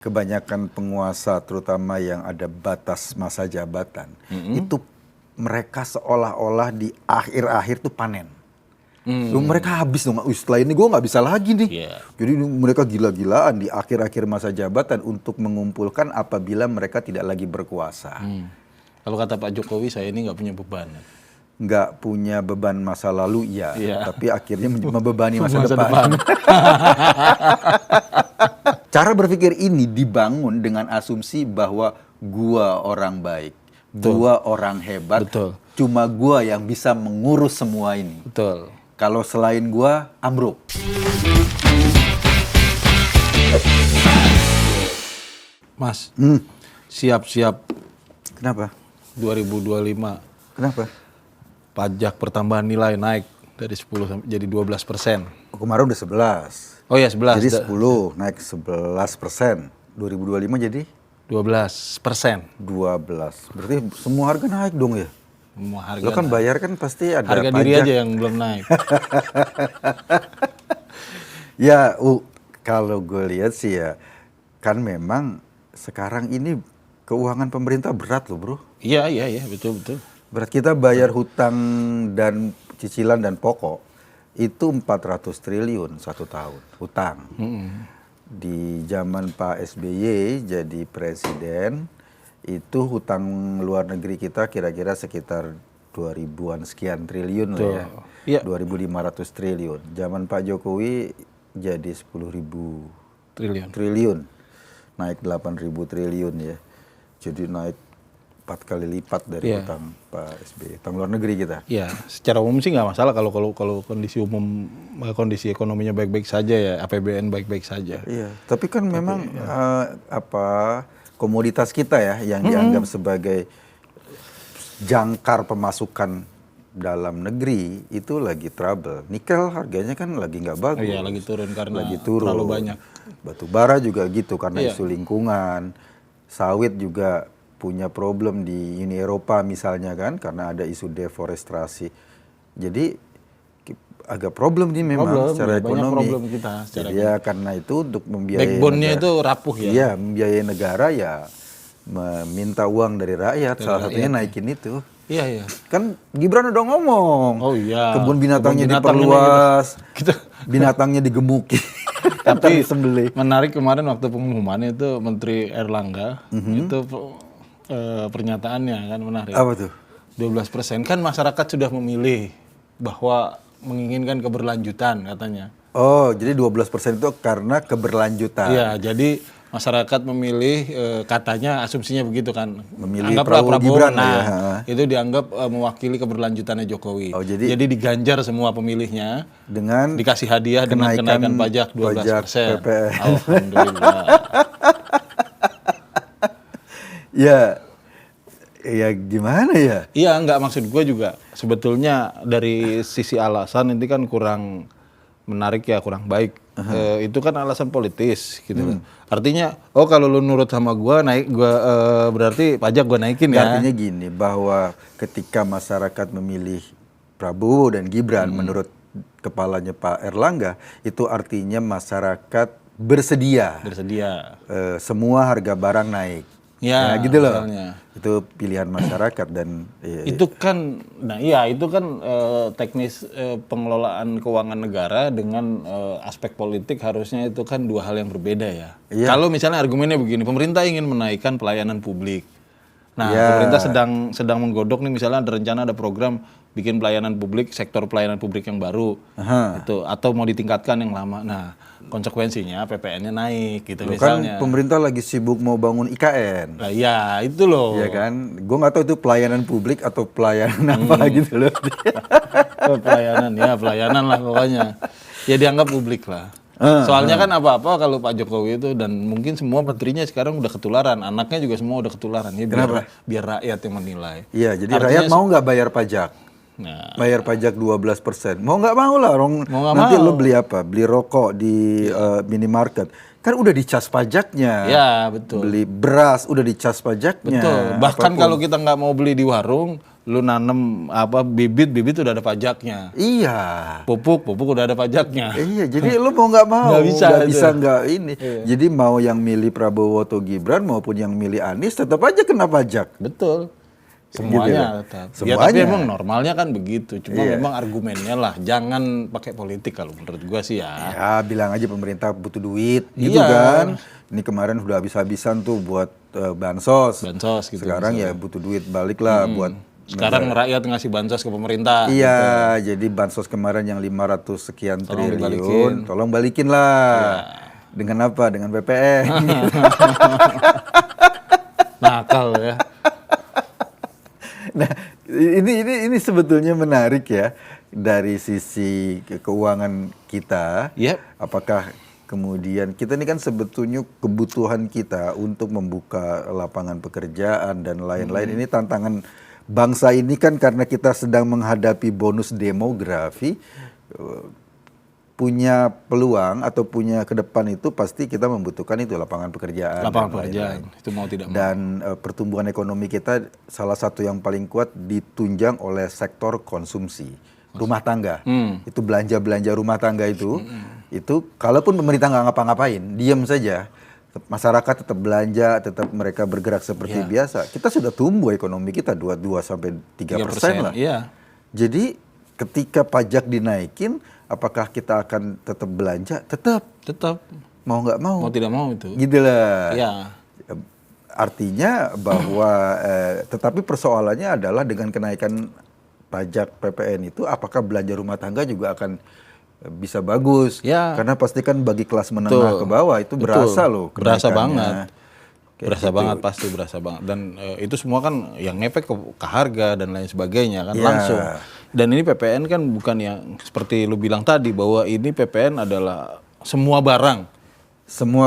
Kebanyakan penguasa, terutama yang ada batas masa jabatan, itu mereka seolah-olah di akhir-akhir tuh panen. Mereka habis dong, setelah ini gue nggak bisa lagi nih. Jadi mereka gila-gilaan di akhir-akhir masa jabatan untuk mengumpulkan apabila mereka tidak lagi berkuasa. Kalau kata Pak Jokowi, saya ini nggak punya beban. Nggak punya beban masa lalu, iya. Tapi akhirnya membebani masa depan. Cara berpikir ini dibangun dengan asumsi bahwa gua orang baik, gua orang hebat, cuma gua yang bisa mengurus semua ini. Kalau selain gua, ambruk. Mas, siap-siap. Kenapa? 2025. Kenapa? Pajak pertambahan nilai naik dari 10 jadi 12%. Kemarin udah 11. Oh ya 11. Jadi 10 naik 11%. 2025 jadi 12%. 12. Berarti semua harga naik dong ya? Semua harga. Lo kan naik. bayar kan pasti ada harga pajak. Diri aja yang belum naik. Ya, kalau gue lihat sih ya, kan memang sekarang ini keuangan pemerintah berat loh bro. Iya, betul. Berat, kita bayar hutang dan cicilan dan pokok itu 400 triliun satu tahun hutang. Di zaman Pak SBY jadi presiden itu hutang luar negeri kita kira-kira sekitar 2000-an sekian triliun lah ya. 2.500 triliun. Zaman Pak Jokowi jadi 10.000 triliun. Naik 8.000 triliun ya. Jadi naik 4 kali lipat dari hutang Pak SBY, hutang luar negeri kita. Iya, secara umum sih nggak masalah kalau kondisi ekonominya baik-baik saja ya, APBN baik-baik saja. Iya, tapi kan memang komoditas kita ya yang dianggap sebagai jangkar pemasukan dalam negeri itu lagi trouble. Nikel harganya kan lagi nggak bagus. Iya, lagi turun karena terlalu banyak. Batu bara juga gitu karena isu lingkungan. Sawit juga punya problem di Uni Eropa misalnya kan karena ada isu deforestasi. Jadi agak problem nih memang secara ekonomi. Banyak problem kita secara jadi ya karena itu untuk membiayai backbone-nya itu rapuh ya. Iya, membiayai negara ya meminta uang dari rakyat, salah satunya naikin itu. Iya. Kan Gibran udah ngomong. Oh iya. Kebun binatangnya diperluas. Binatangnya digemuki. Tapi menarik kemarin waktu pengumuman itu Menteri Erlangga itu pernyataannya kan menarik. Apa tuh? 12% kan masyarakat sudah memilih bahwa menginginkan keberlanjutan katanya. Oh, jadi 12% itu karena keberlanjutan. Iya, jadi masyarakat memilih katanya asumsinya begitu kan. Memilih Prabowo Gibran itu dianggap mewakili keberlanjutannya Jokowi. Oh, jadi diganjar semua pemilihnya dengan dikasih hadiah dengan kenaikan pajak 12%. PPN. Alhamdulillah. Ya gimana ya? Iya, enggak, maksud gue juga sebetulnya dari sisi alasan ini kan kurang menarik ya, kurang baik. Itu kan alasan politis gitu. Artinya, kalau lu nurut sama gue berarti pajak gue naikin ya. Artinya gini, bahwa ketika masyarakat memilih Prabowo dan Gibran menurut kepalanya Pak Erlangga, itu artinya masyarakat bersedia. Semua harga barang naik. Ya, gitu loh. Misalnya. Itu pilihan masyarakat dan itu kan teknis pengelolaan keuangan negara dengan aspek politik harusnya itu kan dua hal yang berbeda ya. Kalau misalnya argumennya begini, pemerintah ingin menaikkan pelayanan publik. Nah, pemerintah sedang menggodok nih misalnya ada rencana, ada program bikin pelayanan publik, sektor pelayanan publik yang baru gitu, atau mau ditingkatkan yang lama. Nah, konsekuensinya PPN-nya naik gitu misalnya. Kan pemerintah lagi sibuk mau bangun IKN. Nah, ya itu loh. Iya kan, gue nggak tahu itu pelayanan publik atau pelayanan apa gitu loh. Pelayanan lah pokoknya. Ya dianggap publik lah. Soalnya kan apa-apa kalau Pak Jokowi itu dan mungkin semua menterinya sekarang udah ketularan, anaknya juga semua udah ketularan. Ya, biar rakyat yang menilai. Iya, jadi rakyat mau nggak bayar pajak? Bayar pajak 12%. Mau nggak mau lah, nanti lo beli apa? Beli rokok di minimarket. Kan udah dicas pajaknya. Ya, betul. Beli beras udah dicas pajaknya. Betul. Bahkan kalau kita nggak mau beli di warung, lu nanam bibit udah ada pajaknya. Iya. Pupuk udah ada pajaknya. Iya, jadi lu mau nggak mau, nggak bisa nggak ini. Iya. Jadi mau yang milih Prabowo atau Gibran maupun yang milih Anies tetap aja kena pajak. Betul. Semuanya tetap. Semuanya. Ya, tapi emang normalnya kan begitu. Cuma memang argumennya lah, jangan pakai politik kalau menurut gua sih ya. Ya, bilang aja pemerintah butuh duit, gitu kan. Ini kemarin udah habis-habisan tuh buat bansos. Bansos gitu. Sekarang ya butuh duit balik lah buat. Sekarang rakyat ngasih bansos ke pemerintah. Iya, gitu. Jadi bansos kemarin yang 500 sekian triliun, tolong balikin lah. Dengan apa? Dengan PPN. Nakal ya. Nah, ini sebetulnya menarik ya dari sisi keuangan kita. Yep. Apakah kemudian kita ini kan sebetulnya kebutuhan kita untuk membuka lapangan pekerjaan dan lain-lain. Ini tantangan bangsa ini kan karena kita sedang menghadapi bonus demografi. Punya peluang atau punya ke depan itu pasti kita membutuhkan itu lapangan pekerjaan. Lapangan pekerjaan, itu mau tidak mau. Dan pertumbuhan ekonomi kita salah satu yang paling kuat ditunjang oleh sektor konsumsi. Rumah tangga, itu belanja rumah tangga itu kalaupun pemerintah nggak ngapa-ngapain, diam saja, masyarakat tetap belanja, tetap mereka bergerak seperti biasa. Kita sudah tumbuh ekonomi kita 2-3% lah. Iya. Jadi ketika pajak dinaikin, apakah kita akan tetap belanja? Tetap. Mau nggak mau. Mau tidak mau itu. Gitu lah. Iya. Artinya bahwa, tetapi persoalannya adalah dengan kenaikan pajak PPN itu, apakah belanja rumah tangga juga akan bisa bagus? Ya. Karena pasti kan bagi kelas menengah ke bawah itu berasa loh kenaikannya. Berasa banget. Berasa gitu. banget, pasti berasa banget. Dan itu semua kan yang ngefek ke harga dan lain sebagainya kan langsung. Dan ini PPN kan bukan yang seperti lu bilang tadi bahwa ini PPN adalah semua barang.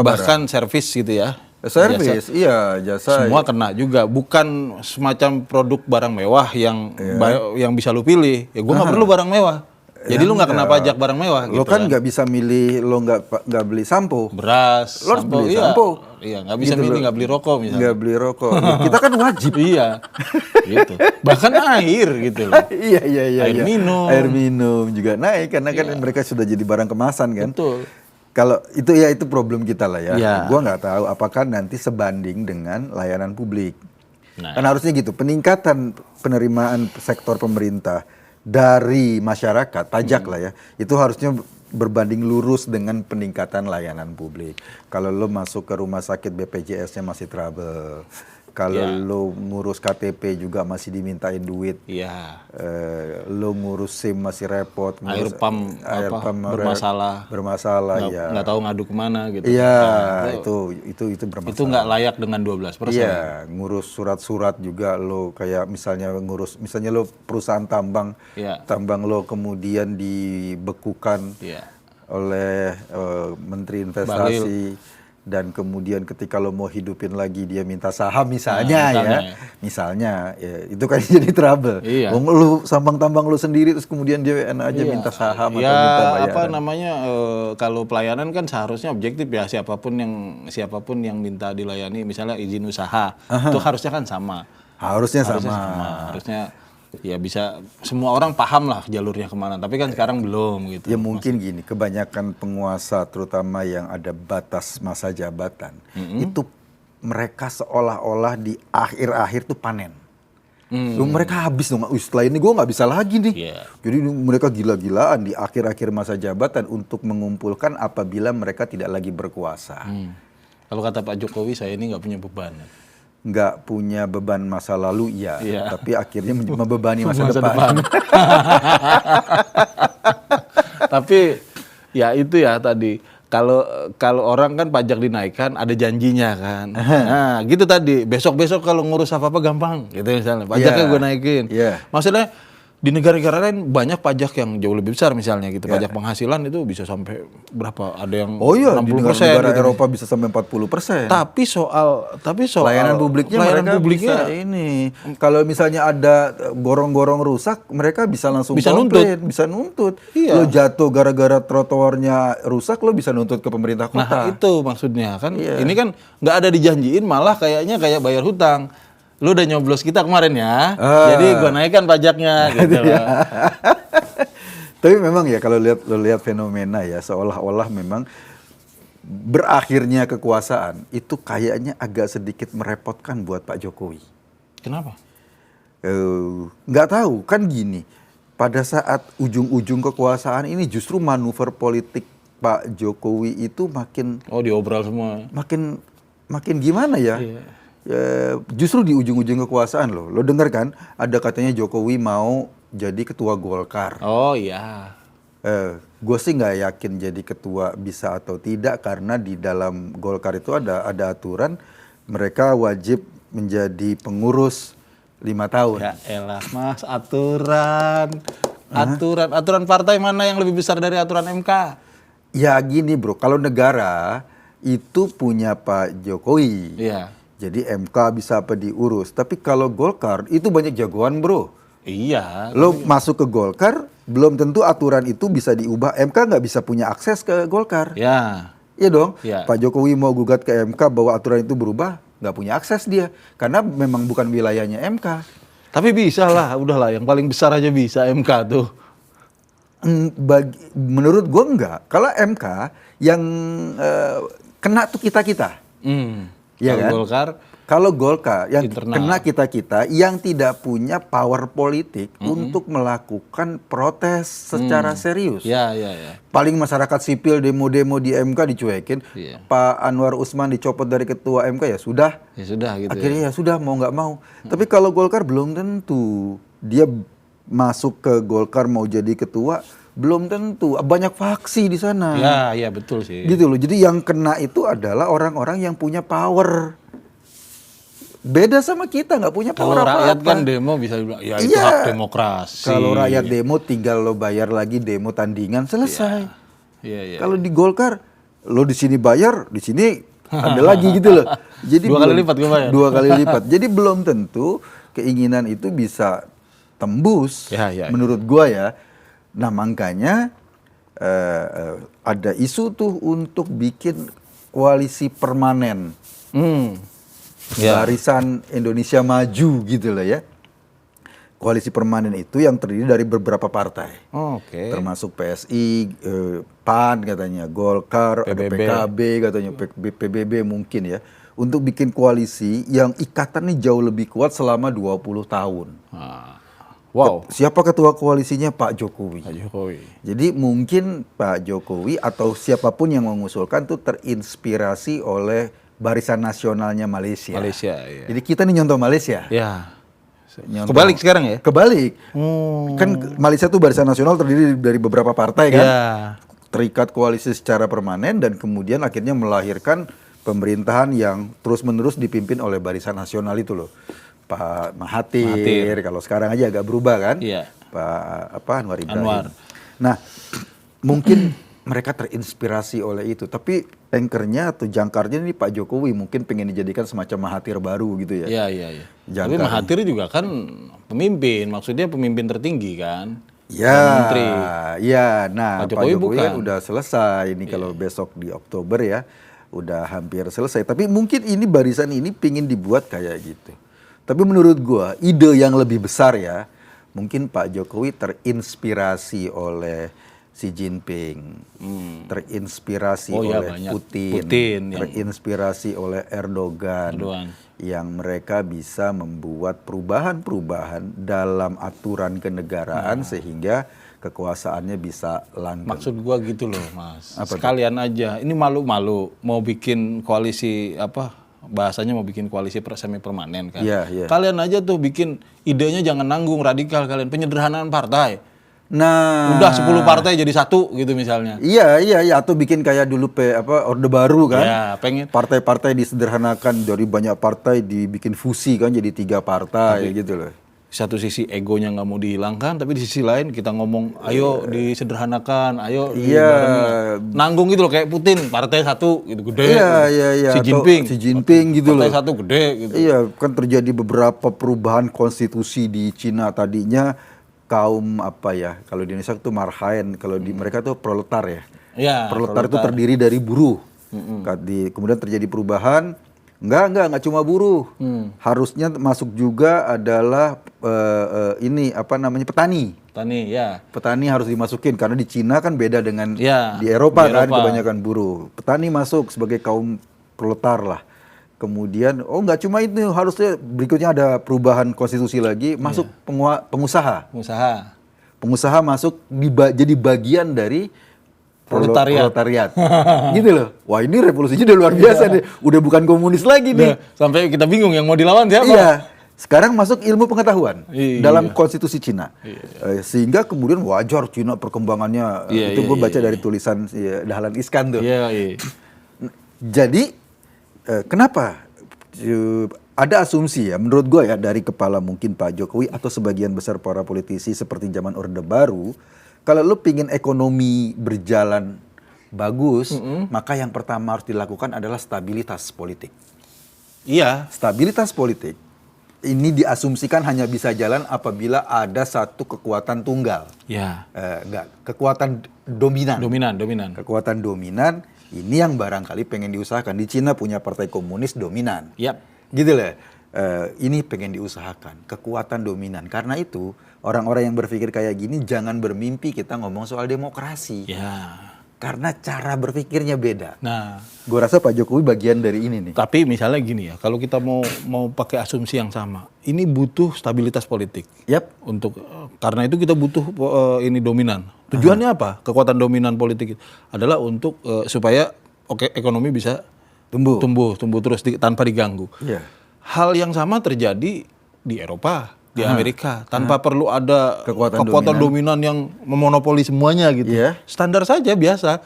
Bahkan servis gitu ya. Servis, jasa. Semua kena juga, bukan semacam produk barang mewah yang bisa lu pilih. Ya gua nggak perlu barang mewah. Jadi lu nggak kena pajak barang mewah. Lo gitu kan nggak bisa milih, lo nggak beli sampo. Beras, lo harus beli sampo. Iya, nggak bisa milih, nggak beli rokok misalnya. Nggak beli rokok. Kita kan wajib. Iya, gitu. Bahkan air gitu loh. Iya. Air minum juga naik karena kan mereka sudah jadi barang kemasan kan. Betul. Kalau itu problem kita lah ya. Gua nggak tahu apakah nanti sebanding dengan layanan publik. Kan harusnya gitu. Peningkatan penerimaan sektor pemerintah dari masyarakat, pajak lah ya, itu harusnya berbanding lurus dengan peningkatan layanan publik. Kalau lo masuk ke rumah sakit BPJS-nya masih trouble, kalau lo ngurus KTP juga masih dimintain duit, lo ngurus SIM masih repot, air pump bermasalah, nggak tahu ngadu kemana gitu. Iya, itu bermasalah. Itu nggak layak dengan 12%. Iya, ngurus surat-surat juga lo kayak misalnya lo perusahaan tambang lo kemudian dibekukan oleh Menteri Investasi. Dan kemudian ketika lo mau hidupin lagi dia minta saham misalnya, itu kan jadi trouble. Lo sambang tambang lo sendiri terus kemudian dia enak aja minta saham atau minta bayaran. Kalau pelayanan kan seharusnya objektif ya, siapapun yang minta dilayani misalnya izin usaha itu harusnya kan sama. Harusnya ya bisa semua orang paham lah jalurnya kemana, tapi kan sekarang belum gitu. Ya mungkin gini, kebanyakan penguasa terutama yang ada batas masa jabatan, itu mereka seolah-olah di akhir-akhir tuh panen. Mereka habis dong, setelah ini gue nggak bisa lagi nih. Jadi mereka gila-gilaan di akhir-akhir masa jabatan untuk mengumpulkan apabila mereka tidak lagi berkuasa. Kalau kata Pak Jokowi, saya ini nggak punya beban. Nggak punya beban masa lalu, tapi akhirnya membebani masa depan. Tapi ya itu ya tadi, kalau orang kan pajak dinaikkan ada janjinya kan. Nah gitu tadi, besok kalau ngurus apa-apa gampang gitu misalnya, pajaknya gue naikin. Maksudnya di negara-negara lain banyak pajak yang jauh lebih besar misalnya gitu. Pajak penghasilan itu bisa sampai berapa? Ada yang 60%. Di negara Eropa bisa sampai 40%. Tapi soal layanan publiknya mereka bisa ini. Kalau misalnya ada gorong-gorong rusak, mereka bisa langsung bisa nuntut. Lo jatuh gara-gara trotoarnya rusak, lo bisa nuntut ke pemerintah kota. Nah, itu maksudnya kan. Ini kan nggak ada dijanjiin, malah kayak bayar hutang. lu udah nyoblos kita kemarin ya, jadi gua naikkan pajaknya gitu loh. Tapi memang ya kalau lihat fenomena ya, seolah-olah memang berakhirnya kekuasaan itu kayaknya agak sedikit merepotkan buat Pak Jokowi. Kenapa? Nggak tahu, kan gini, pada saat ujung-ujung kekuasaan ini justru manuver politik Pak Jokowi itu makin diobral semua. makin gimana ya? Iya. Justru di ujung-ujung kekuasaan lo dengar kan ada katanya Jokowi mau jadi ketua Golkar. Oh iya. Gue sih nggak yakin jadi ketua bisa atau tidak karena di dalam Golkar itu ada aturan mereka wajib menjadi pengurus 5 tahun. Ya elah mas, aturan partai mana yang lebih besar dari aturan MK? Ya gini bro, kalau negara itu punya Pak Jokowi. Iya. Jadi MK bisa apa diurus. Tapi kalau Golkar itu banyak jagoan bro. Iya. Lo masuk ke Golkar, belum tentu aturan itu bisa diubah. MK nggak bisa punya akses ke Golkar. Ya. Iya dong. Ya. Pak Jokowi mau gugat ke MK bahwa aturan itu berubah, nggak punya akses dia. Karena memang bukan wilayahnya MK. Tapi bisa lah, udahlah yang paling besar aja bisa MK tuh. Menurut gue enggak. Kalau MK yang kena tuh kita-kita. Ya kan? Golkar. Kalau Golkar yang internal. kena kita-kita yang tidak punya power politik untuk melakukan protes secara serius. Ya. Paling masyarakat sipil demo-demo di MK dicuekin. Iya. Pak Anwar Usman dicopot dari ketua MK ya sudah. Ya sudah gitu. Akhirnya ya sudah mau nggak mau. Tapi kalau Golkar belum tentu. Dia masuk ke Golkar mau jadi ketua belum tentu. Banyak faksi di sana. Ya betul sih. Gitu loh. Jadi yang kena itu adalah orang-orang yang punya power. Beda sama kita, nggak punya power Kalau rakyat apa-apa. kan demo bisa bilang, ya itu Iya. hak demokrasi. Kalau rakyat demo tinggal lo bayar lagi demo tandingan selesai. Iya. Kalau di Golkar, lo di sini bayar, di sini ada lagi gitu loh. Jadi Dua kali lipat gue bayar. 2 kali lipat. Jadi belum tentu keinginan itu bisa tembus. Ya. Menurut gua ya. Nah makanya ada isu tuh untuk bikin koalisi permanen. Ya. Barisan Indonesia Maju gitu loh ya. Koalisi permanen itu yang terdiri dari beberapa partai. Oke. Termasuk PSI, PAN katanya, Golkar, ada PBB. PKB katanya, PBB mungkin ya. Untuk bikin koalisi yang ikatannya jauh lebih kuat selama 20 tahun. Wow. Siapa ketua koalisinya? Pak Jokowi. Pak Jokowi. Jadi mungkin Pak Jokowi atau siapapun yang mengusulkan tuh terinspirasi oleh Barisan Nasionalnya Malaysia. Iya. Jadi kita nih nyontoh Malaysia. Ya. Nyontoh. Kebalik sekarang ya? Kebalik. Kan Malaysia tuh Barisan Nasional terdiri dari beberapa partai kan. Ya. Terikat koalisi secara permanen dan kemudian akhirnya melahirkan pemerintahan yang terus-menerus dipimpin oleh Barisan Nasional itu loh. Pak Mahathir. Kalau sekarang aja agak berubah kan. Iya. Pak Anwar Ibrahim. Anwar. Nah, mungkin mereka terinspirasi oleh itu. Tapi anchornya atau jangkarnya ini Pak Jokowi mungkin pengen dijadikan semacam Mahathir baru gitu ya. Iya. Tapi Jangkar. Mahathir juga kan pemimpin, maksudnya pemimpin tertinggi kan. Ya, Menteri. ya. Nah, Pak Pak Jokowi Jokowi bukan. kan udah selesai ini kalau besok di Oktober ya, udah hampir selesai. Tapi mungkin ini barisan ini pingin dibuat kayak gitu. Tapi menurut gua ide yang lebih besar ya, mungkin Pak Jokowi terinspirasi oleh Xi Jinping, terinspirasi oleh banyak. Putin, terinspirasi oleh Erdogan, yang mereka bisa membuat perubahan-perubahan dalam aturan kenegaraan sehingga kekuasaannya bisa langgeng. Maksud gua gitu loh, Mas. Sekalian aja. Ini malu-malu mau bikin koalisi bahasanya mau bikin koalisi semi permanen kan. Iya. Kalian aja tuh bikin idenya jangan nanggung radikal kalian, penyederhanaan partai. Nah, Udah 10 partai jadi satu gitu misalnya. Iya, atau bikin kayak dulu Orde Baru kan. Ya, pengen. Partai-partai disederhanakan dari banyak partai dibikin fusi kan jadi 3 partai gitu loh. Satu sisi egonya nggak mau dihilangkan, tapi di sisi lain kita ngomong, ayo disederhanakan, ayo nanggung gitu loh kayak Putin, partai satu gitu gede. Iya. Xi Jinping gitu loh. Partai satu gede gitu. Iya, kan terjadi beberapa perubahan konstitusi di Cina tadinya kaum kalau di Indonesia itu marhaen, kalau di mereka tuh proletar ya. Iya, Proletar itu terdiri dari buruh. Kemudian terjadi perubahan, Enggak cuma buruh. Harusnya masuk juga adalah petani. Petani, ya. Petani harus dimasukin karena di Cina kan beda dengan Ya, di Eropa di kan Eropa. kebanyakan buruh. Petani masuk sebagai kaum proletar lah. Kemudian nggak cuma itu, harusnya berikutnya ada perubahan konstitusi lagi, masuk pengusaha. Pengusaha masuk jadi bagian dari proletariat. Gitu loh. Wah, ini revolusinya udah luar biasa nih. Udah bukan komunis lagi nih. Sampai kita bingung yang mau dilawan siapa? Iya. Sekarang masuk ilmu pengetahuan dalam konstitusi Cina. Sehingga kemudian wajar Cina perkembangannya. Itu gue baca dari tulisan Dahlan Iskan tuh. Jadi kenapa ada asumsi ya menurut gue ya dari kepala mungkin Pak Jokowi atau sebagian besar para politisi seperti zaman Orde Baru, kalau lu pingin ekonomi berjalan bagus, maka yang pertama harus dilakukan adalah stabilitas politik. Iya. Stabilitas politik ini diasumsikan hanya bisa jalan apabila ada satu kekuatan tunggal. Ya. Kekuatan dominan. Dominan. Kekuatan dominan ini yang barangkali pengen diusahakan. Di Cina punya partai komunis dominan. Yap. Gitu lah. Ini pengen diusahakan. Kekuatan dominan. Karena itu orang-orang yang berpikir kayak gini jangan bermimpi kita ngomong soal demokrasi. Ya. Karena cara berpikirnya beda. Nah, gue rasa Pak Jokowi bagian dari ini nih. tapi misalnya gini ya, kalau kita mau pakai asumsi yang sama, ini butuh stabilitas politik. Yap. Karena itu kita butuh ini dominan. Tujuannya apa? Kekuatan dominan politik adalah untuk supaya ekonomi bisa tumbuh terus tanpa diganggu. Iya. Hal yang sama terjadi di Eropa, di Amerika, tanpa perlu ada kekuatan dominan yang memonopoli semuanya gitu. Iya. Standar saja biasa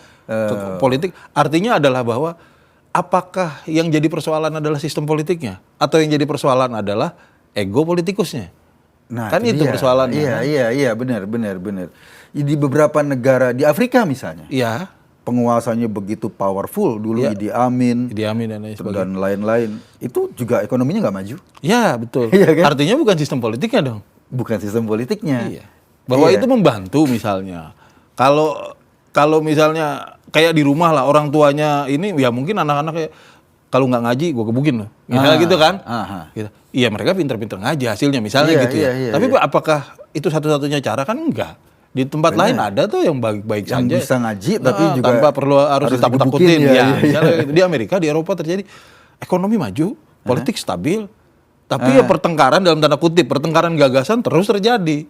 politik. Artinya adalah bahwa apakah yang jadi persoalan adalah sistem politiknya atau yang jadi persoalan adalah ego politikusnya? Nah, kan itu persoalannya. Iya, benar. Di beberapa negara di Afrika misalnya. Iya. Penguasanya begitu powerful dulu Idi Amin dan lain sebagainya. Dan lain-lain. Itu juga ekonominya nggak maju. Ya, betul. Iya, kan? Artinya bukan sistem politiknya dong. Bukan sistem politiknya. Iya. Bahwa itu membantu misalnya. Kalau misalnya kayak di rumah lah orang tuanya ini ya mungkin anak-anak kayak kalau nggak ngaji gue gebukin loh. Misalnya gitu kan. Gitu. Iya, mereka pinter-pinter ngaji hasilnya misalnya gitu ya. Tapi apakah itu satu-satunya cara? Kan enggak. Di tempat lain ada tuh yang baik-baik saja. Yang bisa ngaji tapi juga tanpa perlu harus ditakut-takutin. Misalnya iya. di Amerika, di Eropa terjadi ekonomi maju, politik stabil, tapi ya pertengkaran dalam tanda kutip, pertengkaran gagasan terus terjadi.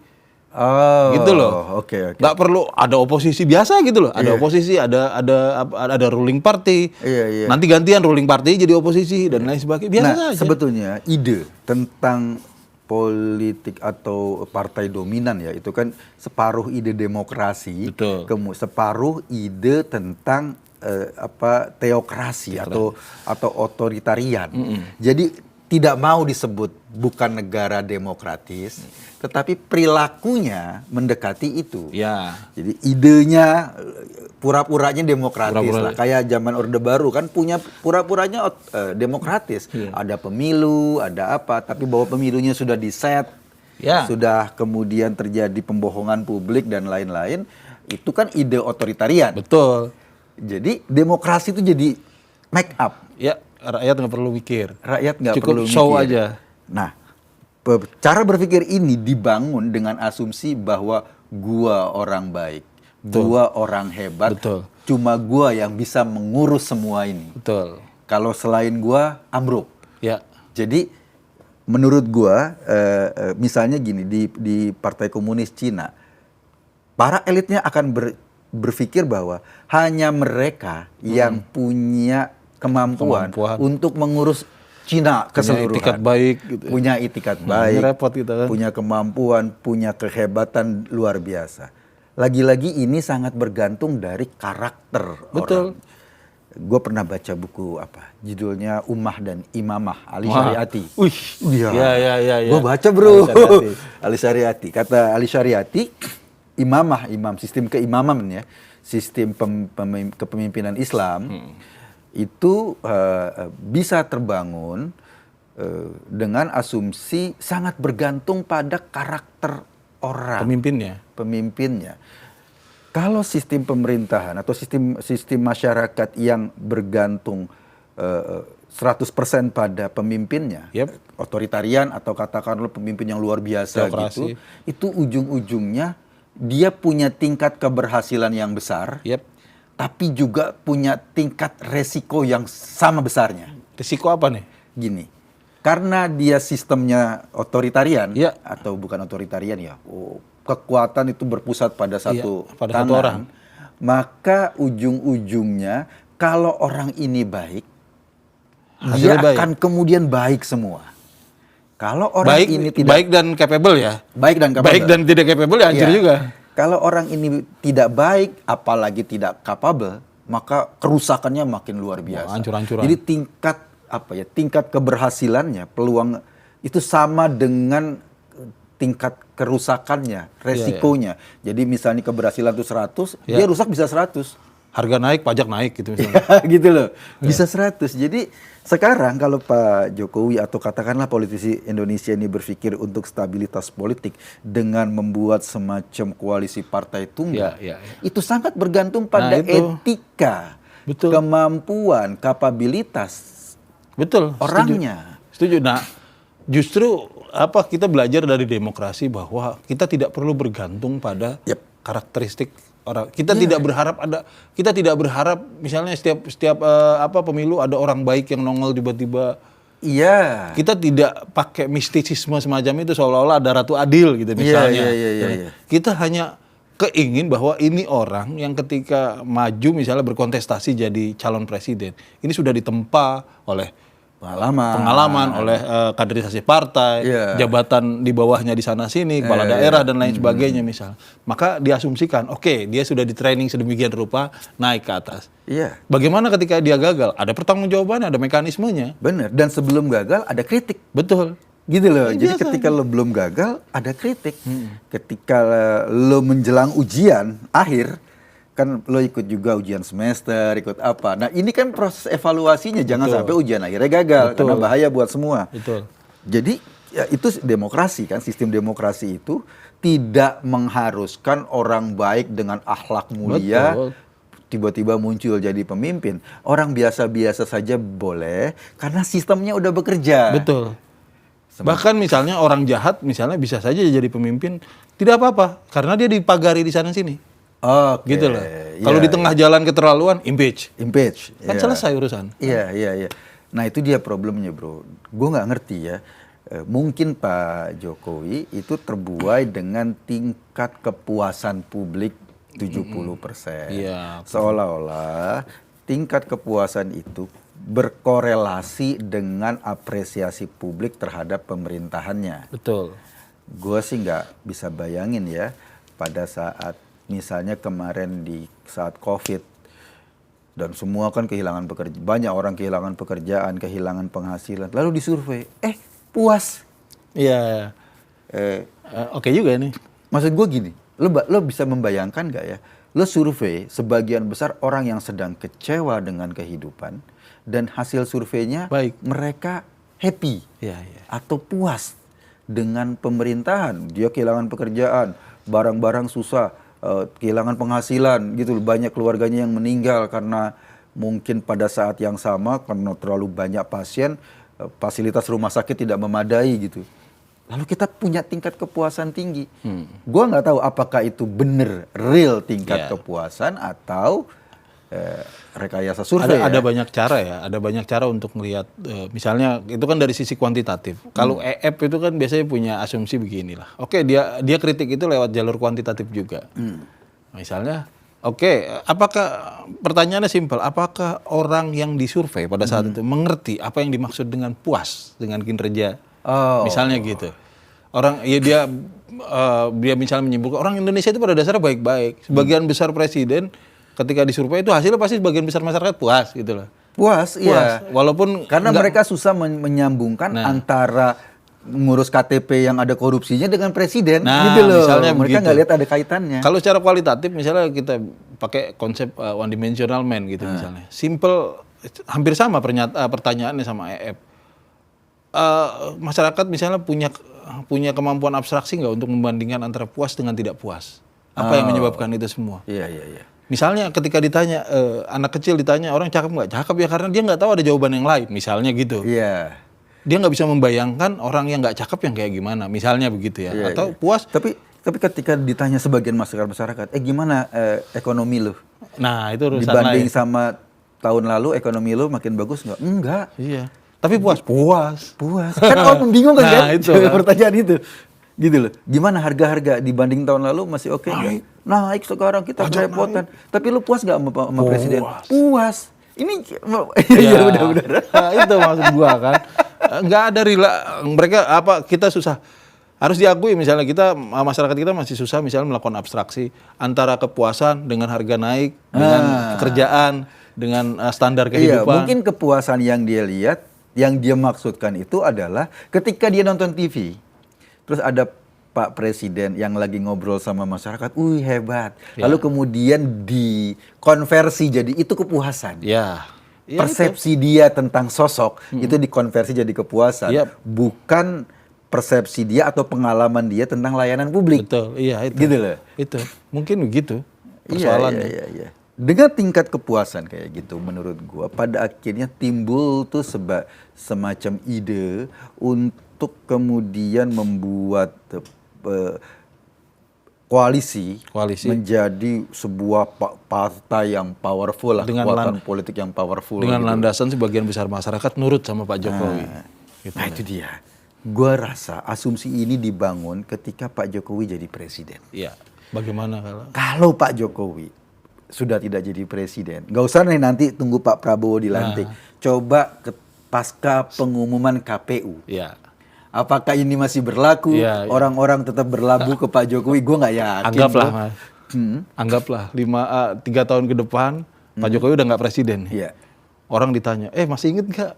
Gitu loh. Oke. Nggak perlu ada oposisi biasa gitu loh. Ada oposisi, ada ruling party. Iya. Nanti gantian ruling party jadi oposisi dan lain sebagainya. Biasa saja. Sebetulnya ide tentang politik atau partai dominan ya itu kan separuh ide demokrasi, separuh ide tentang teokrasi atau otoritarian. Jadi tidak mau disebut bukan negara demokratis, tetapi perilakunya mendekati itu. Ya. Jadi idenya pura-puranya demokratis lah. Kayak zaman Orde Baru kan punya pura-puranya demokratis. Ada pemilu, ada apa, tapi bahwa pemilunya sudah diset, sudah kemudian terjadi pembohongan publik dan lain-lain, itu kan ide otoritarian. Betul. Jadi demokrasi itu jadi make up. Ya. Rakyat nggak perlu mikir. Rakyat nggak perlu mikir. Show aja. Nah, cara berpikir ini dibangun dengan asumsi bahwa gua orang baik, gua orang hebat, cuma gua yang bisa mengurus semua ini. Betul. Kalau selain gua ambruk. Ya. Jadi menurut gua, misalnya gini di Partai Komunis Cina, para elitnya akan berpikir bahwa hanya mereka yang punya kemampuan untuk mengurus Cina keseluruhan. Itikat baik gitu. Punya itikat baik. Repot gitu kan. Punya kemampuan, punya kehebatan luar biasa. Lagi-lagi ini sangat bergantung dari karakter orang. Gue pernah baca buku judulnya Ummah dan Imamah Ali Syariati. Ya. Gue baca bro. Ali Syariati. Kata Ali Syariati, imam sistem keimaman ya, sistem kepemimpinan Islam. Itu bisa terbangun dengan asumsi sangat bergantung pada karakter orang. Pemimpinnya. Kalau sistem pemerintahan atau sistem masyarakat yang bergantung 100% pada pemimpinnya, otoritarian atau katakanlah pemimpin yang luar biasa gitu, itu ujung-ujungnya dia punya tingkat keberhasilan yang besar, tapi juga punya tingkat resiko yang sama besarnya. Risiko apa nih? Gini, karena dia sistemnya otoritarian, atau bukan otoritarian ya, kekuatan itu berpusat pada satu satu orang, maka ujung-ujungnya kalau orang ini baik, dia akan kemudian baik semua. Kalau orang ini tidak baik dan capable ya. Baik dan tidak capable ya hancur juga. Kalau orang ini tidak baik, apalagi tidak capable, maka kerusakannya makin luar biasa. Hancur-hancuran. Jadi tingkat keberhasilannya, peluang itu sama dengan tingkat kerusakannya, resikonya. Jadi misalnya keberhasilan itu 100, dia rusak bisa 100. Harga naik, pajak naik gitu misalnya. Gitu loh. Bisa 100. Jadi sekarang kalau Pak Jokowi atau katakanlah politisi Indonesia ini berpikir untuk stabilitas politik dengan membuat semacam koalisi partai tunggal, itu sangat bergantung pada etika, kemampuan, kapabilitas orangnya. Setuju. Nah, justru kita belajar dari demokrasi bahwa kita tidak perlu bergantung pada karakteristik orang. Kita tidak berharap misalnya setiap pemilu ada orang baik yang nongol tiba-tiba. Iya. Kita tidak pakai mistisisme semacam itu seolah-olah ada ratu adil gitu misalnya. Iya. Kita hanya keingin bahwa ini orang yang ketika maju misalnya berkontestasi jadi calon presiden, ini sudah ditempa oleh pengalaman oleh kaderisasi partai, jabatan di bawahnya di sana sini, kepala daerah dan lain sebagainya misal. Maka diasumsikan, dia sudah di training sedemikian rupa naik ke atas. Bagaimana ketika dia gagal? Ada pertanggungjawabannya, ada mekanismenya. Benar. Dan sebelum gagal ada kritik. Betul. Gitu loh. Jadi ketika lo belum gagal ada kritik. Ketika lo menjelang ujian akhir, kan lo ikut juga ujian semester, ikut apa. Nah ini kan proses evaluasinya, jangan sampai ujian akhirnya gagal, karena bahaya buat semua. Jadi ya, itu demokrasi kan, sistem demokrasi itu tidak mengharuskan orang baik dengan akhlak mulia tiba-tiba muncul jadi pemimpin. Orang biasa-biasa saja boleh, karena sistemnya udah bekerja. Bahkan misalnya orang jahat misalnya bisa saja jadi pemimpin, tidak apa-apa, karena dia dipagari di sana-sini. Gitu loh. Kalau di tengah jalan keterlaluan, impeach. Kan selesai urusan. Iya. Nah itu dia problemnya bro. Gue nggak ngerti ya. Mungkin Pak Jokowi itu terbuai dengan tingkat kepuasan publik 70%. Seolah-olah tingkat kepuasan itu berkorelasi dengan apresiasi publik terhadap pemerintahannya. Gue sih nggak bisa bayangin ya pada saat misalnya kemarin di saat COVID dan semua kan kehilangan pekerjaan, banyak orang kehilangan pekerjaan, kehilangan penghasilan, lalu disurvei, puas. Oke juga nih. Maksud gue gini, lo bisa membayangkan nggak ya, lo survei sebagian besar orang yang sedang kecewa dengan kehidupan dan hasil surveinya mereka happy atau puas dengan pemerintahan. Dia kehilangan pekerjaan, barang-barang susah, kehilangan penghasilan gitu, banyak keluarganya yang meninggal karena mungkin pada saat yang sama karena terlalu banyak pasien, fasilitas rumah sakit tidak memadai gitu. Lalu kita punya tingkat kepuasan tinggi. Gua nggak tahu apakah itu bener real tingkat kepuasan atau rekayasa survei. Ada banyak cara ya, ada banyak cara untuk melihat. Misalnya itu kan dari sisi kuantitatif. Kalau EF itu kan biasanya punya asumsi beginilah. Oke, dia kritik itu lewat jalur kuantitatif juga. Misalnya, apakah pertanyaannya simpel? Apakah orang yang disurvei pada saat itu mengerti apa yang dimaksud dengan puas dengan kinerja? Misalnya gitu. Orang dia misalnya menyimpulkan orang Indonesia itu pada dasarnya baik-baik. Sebagian besar presiden ketika disurvei itu hasilnya pasti sebagian besar masyarakat puas gitu loh. Puas. Iya. Walaupun karena mereka susah menyambungkan antara ngurus KTP yang ada korupsinya dengan presiden gitu loh. Misalnya mereka nggak lihat ada kaitannya. Kalau secara kualitatif misalnya kita pakai konsep one dimensional man gitu misalnya. Simple, hampir sama pertanyaannya sama EF. Masyarakat misalnya punya kemampuan abstraksi nggak untuk membandingkan antara puas dengan tidak puas? Apa yang menyebabkan itu semua? Iya. Misalnya ketika ditanya, anak kecil ditanya orang cakep nggak? Cakep ya karena dia nggak tahu ada jawaban yang lain. Misalnya gitu. Iya. Dia nggak bisa membayangkan orang yang nggak cakep yang kayak gimana. Misalnya begitu ya. Iya, Atau iya. puas. Tapi ketika ditanya sebagian masyarakat, gimana ekonomi lu? Nah itu urusan Dibanding lain. sama tahun lalu ekonomi lu makin bagus nggak? Enggak. Iya. Tapi puas. Puas. Puas. Kan orang membingungkan Nah, kan? itu kan. Pertanyaan itu. Gitu loh. Gimana harga-harga dibanding tahun lalu masih oke nggak? Naik sekarang kita kerepotan. Tapi lu puas nggak sama presiden? Puas. Ini Ya, benar-benar. nah, itu maksud gua kan. Nggak ada mereka kita susah. Harus diakui misalnya masyarakat kita masih susah misalnya melakukan abstraksi antara kepuasan dengan harga naik, dengan pekerjaan, dengan standar Iya, kehidupan. mungkin kepuasan yang dia lihat, yang dia maksudkan itu adalah ketika dia nonton TV, terus ada Pak Presiden yang lagi ngobrol sama masyarakat, hebat. Ya. Lalu kemudian dikonversi jadi itu kepuasan. Ya. Persepsi dia tentang sosok itu dikonversi jadi kepuasan, Yap. bukan persepsi dia atau pengalaman dia tentang layanan publik. Betul, iya itu. Gitu loh. Itu. Mungkin begitu Iya. persoalannya. Dengan tingkat kepuasan kayak gitu, menurut gua pada akhirnya timbul tuh semacam ide untuk kemudian membuat koalisi menjadi sebuah partai yang powerful lah, kekuatan politik yang powerful. Dengan gitu. landasan sebagian besar masyarakat nurut sama Pak Jokowi. Nah itu dia. Gua rasa asumsi ini dibangun ketika Pak Jokowi jadi presiden. Iya. Bagaimana Kalau Pak Jokowi sudah tidak jadi presiden, nggak usah nih nanti tunggu Pak Prabowo dilantik. Coba pasca pengumuman KPU. Iya. Apakah ini masih berlaku? Iya. Orang-orang tetap berlabuh ke Pak Jokowi? Gue nggak yakin. Anggaplah, Mas. Anggaplah 3 tahun ke depan Pak Jokowi udah nggak presiden. Iya. Orang ditanya, masih inget nggak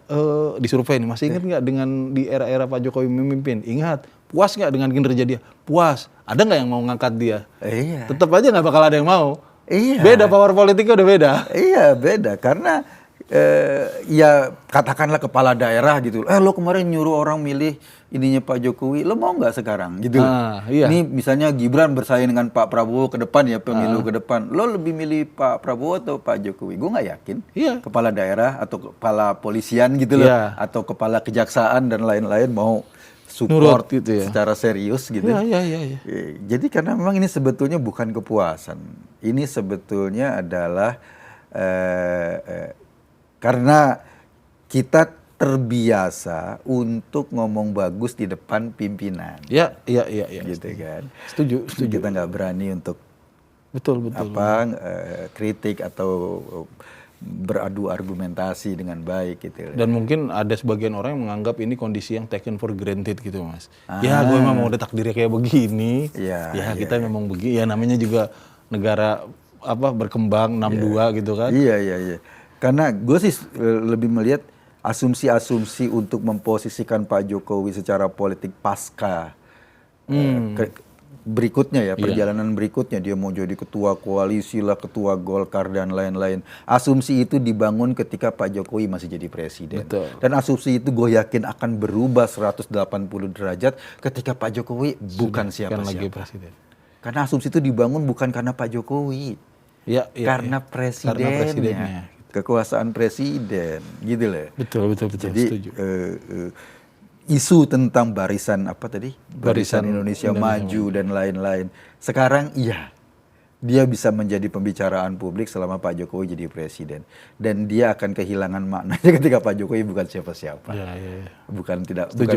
di survei ini? Masih inget nggak dengan di era-era Pak Jokowi memimpin? Ingat. Puas nggak dengan kinerja dia? Puas. Ada nggak yang mau ngangkat dia? Iya. Tetap aja nggak bakal ada yang mau. Iya. Beda, power politiknya udah beda. Iya beda karena ya katakanlah kepala daerah gitu. Lo kemarin nyuruh orang milih ininya Pak Jokowi, lo mau nggak sekarang gitu? Iya. Ini misalnya Gibran bersaing dengan Pak Prabowo ke depan ya pemilu ke depan. Lo lebih milih Pak Prabowo atau Pak Jokowi? Gue nggak yakin. Iya. Kepala daerah atau kepala polisian gitu loh, atau kepala kejaksaan dan lain-lain mau support gitu ya. secara serius gitu. Iya. Jadi karena memang ini sebetulnya bukan kepuasan. Ini sebetulnya adalah karena kita terbiasa untuk ngomong bagus di depan pimpinan. Iya. Gitu kan. Setuju. Kita nggak berani untuk Betul. kritik atau beradu argumentasi dengan baik gitu. Dan mungkin ada sebagian orang yang menganggap ini kondisi yang taken for granted gitu, Mas. Ya, gue memang udah takdirnya kayak begini. Kita memang begini. Ya namanya juga negara berkembang 62 gitu kan. Iya. Karena gue sih lebih melihat asumsi-asumsi untuk memposisikan Pak Jokowi secara politik pasca berikutnya ya, perjalanan berikutnya dia mau jadi ketua koalisi lah, ketua Golkar dan lain-lain. Asumsi itu dibangun ketika Pak Jokowi masih jadi presiden. Betul. Dan asumsi itu gue yakin akan berubah 180 derajat ketika Pak Jokowi bukan siapa-siapa. Karena asumsi itu dibangun bukan karena Pak Jokowi. Karena presidennya. Kekuasaan presiden, gitu loh. Betul. Jadi setuju. Isu tentang barisan Barisan Indonesia Maju dan lain-lain. Sekarang dia bisa menjadi pembicaraan publik selama Pak Jokowi jadi presiden. Dan dia akan kehilangan maknanya ketika Pak Jokowi bukan siapa-siapa. Bukan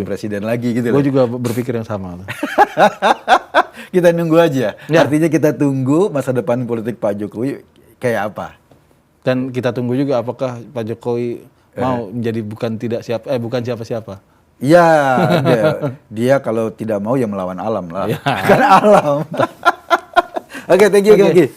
presiden lagi gitu loh. Gue juga berpikir yang sama. Kita nunggu aja. Artinya kita tunggu masa depan politik Pak Jokowi kayak apa. Dan kita tunggu juga apakah Pak Jokowi mau menjadi bukan siapa-siapa. Iya, dia kalau tidak mau ya melawan alam lah. Kan alam. Oke, thank you.